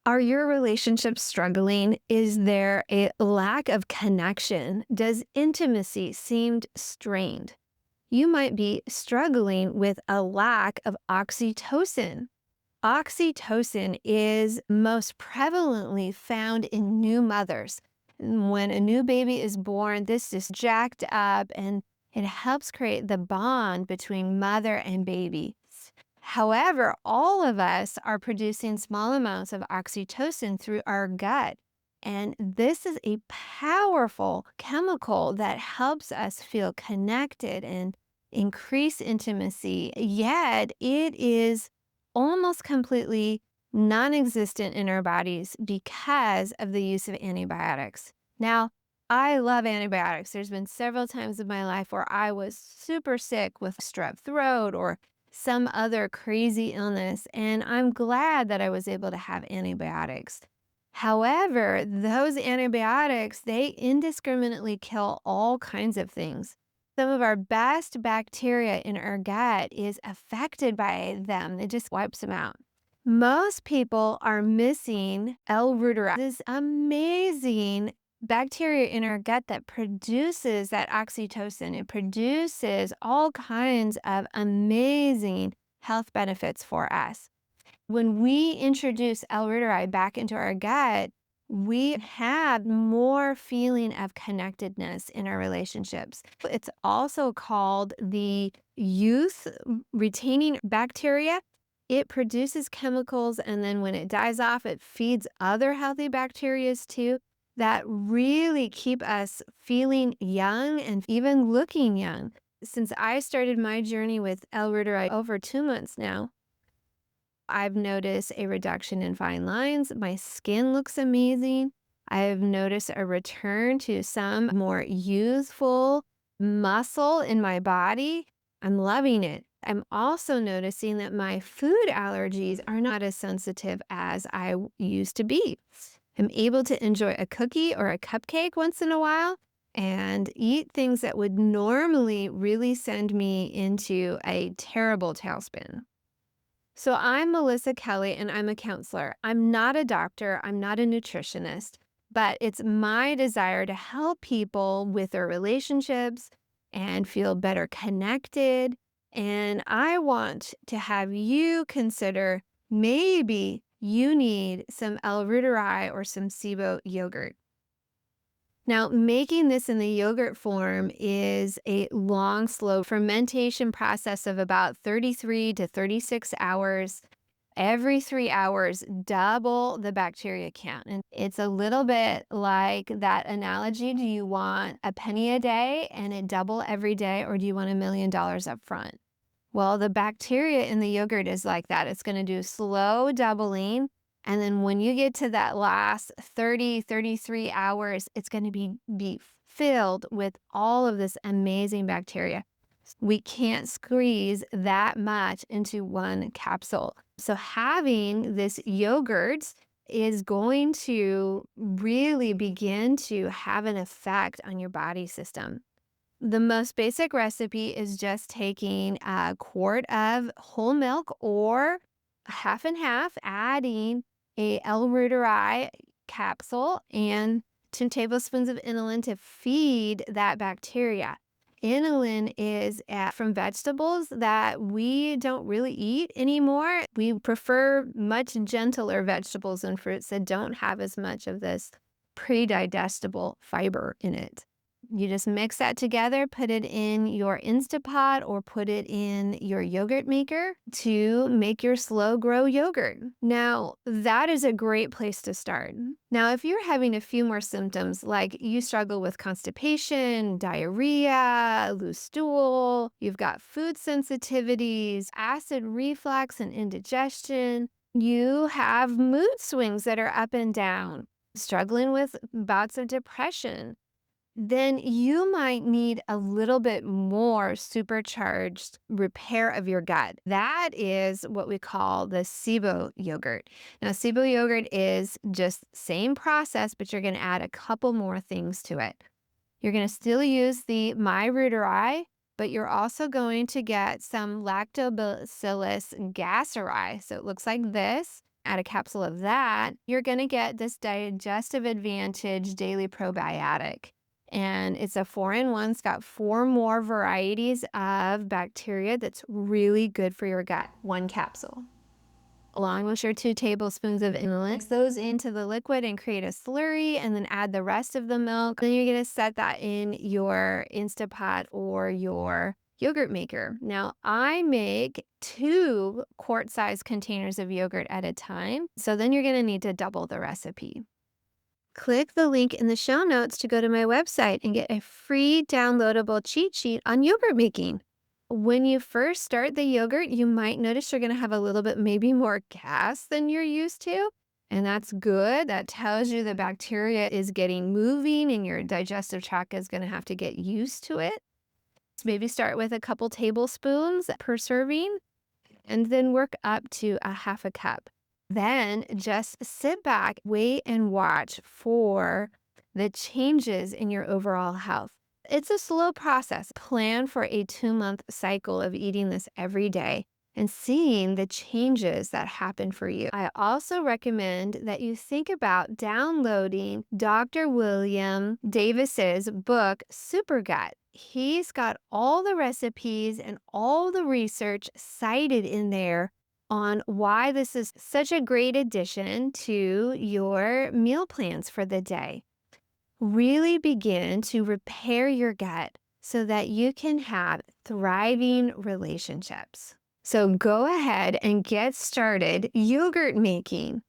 Are your relationships struggling? Is there a lack of connection? Does intimacy seem strained? You might be struggling with a lack of oxytocin. Oxytocin is most prevalently found in new mothers. When a new baby is born, this is jacked up and it helps create the bond between mother and baby. However, all of us are producing small amounts of oxytocin through our gut. And this is a powerful chemical that helps us feel connected and increase intimacy. Yet it is almost completely non existent in our bodies because of the use of antibiotics. Now, I love antibiotics. There's been several times in my life where I was super sick with strep throat or some other crazy illness, and I'm glad that I was able to have antibiotics. However, those antibiotics, they indiscriminately kill all kinds of things. Some of our best bacteria in our gut is affected by them. It just wipes them out. Most people are missing L-Ruteri, this amazing bacteria in our gut that produces that oxytocin. It produces all kinds of amazing health benefits for us. When we introduce L-Ruteri back into our gut, we have more feeling of connectedness in our relationships. It's also called the youth retaining bacteria. It produces chemicals, and then when it dies off, it feeds other healthy bacteria too that really keep us feeling young and even looking young. Since I started my journey with L-Ruteri over 2 months now, I've noticed a reduction in fine lines. My skin looks amazing. I've noticed a return to some more youthful muscle in my body. I'm loving it. I'm also noticing that my food allergies are not as sensitive as I used to be. I'm able to enjoy a cookie or a cupcake once in a while and eat things that would normally really send me into a terrible tailspin. So I'm Melissa Kelley, and I'm a counselor. I'm not a doctor. I'm not a nutritionist, but it's my desire to help people with their relationships and feel better connected. And I want to have you consider maybe you need some L-Ruteri or some SIBO yogurt. Now, making this in the yogurt form is a long, slow fermentation process of about 33 to 36 hours. Every 3 hours, double the bacteria count. And it's a little bit like that analogy. Do you want a penny a day and it double every day, or do you want $1,000,000 up front? Well, the bacteria in the yogurt is like that. It's going to do slow doubling. And then when you get to that last 30, 33 hours, it's going to be filled with all of this amazing bacteria. We can't squeeze that much into one capsule. So having this yogurt is going to really begin to have an effect on your body system. The most basic recipe is just taking a quart of whole milk or half and half, adding a L-Ruteri capsule and 2 tablespoons of inulin to feed that bacteria. Inulin is from vegetables that we don't really eat anymore. We prefer much gentler vegetables and fruits that don't have as much of this pre-digestible fiber in it. You just mix that together, put it in your Instapot or put it in your yogurt maker to make your slow grow yogurt. Now, that is a great place to start. Now, if you're having a few more symptoms, like you struggle with constipation, diarrhea, loose stool, you've got food sensitivities, acid reflux and indigestion, you have mood swings that are up and down, struggling with bouts of depression, then you might need a little bit more supercharged repair of your gut. That is what we call the SIBO yogurt. Now, SIBO yogurt is just same process, but you're going to add a couple more things to it. You're going to still use the Ruteri, but you're also going to get some Lactobacillus gasseri. So it looks like this. add a capsule of that, you're going to get this Digestive Advantage Daily Probiotic. And it's a 4-in-1. It's got 4 more varieties of bacteria that's really good for your gut. 1 capsule. Along with your 2 tablespoons of inulin. Mix those into the liquid and create a slurry, and then add the rest of the milk. Then you're going to set that in your Instapot or your yogurt maker. Now, I make 2 quart-sized containers of yogurt at a time, so then you're going to need to double the recipe. Click the link in the show notes to go to my website and get a free downloadable cheat sheet on yogurt making. When you first start the yogurt, you might notice you're going to have a little bit maybe more gas than you're used to. And that's good. That tells you the bacteria is getting moving and your digestive tract is going to have to get used to it. So maybe start with a couple tablespoons per serving and then work up to a half a cup. Then just sit back, wait, and watch for the changes in your overall health. It's a slow process. Plan for a 2-month cycle of eating this every day and seeing the changes that happen for you. I also recommend that you think about downloading Dr. William Davis's book, Super Gut. He's got all the recipes and all the research cited in there on why this is such a great addition to your meal plans for the day. Really begin to repair your gut so that you can have thriving relationships. So go ahead and get started yogurt making.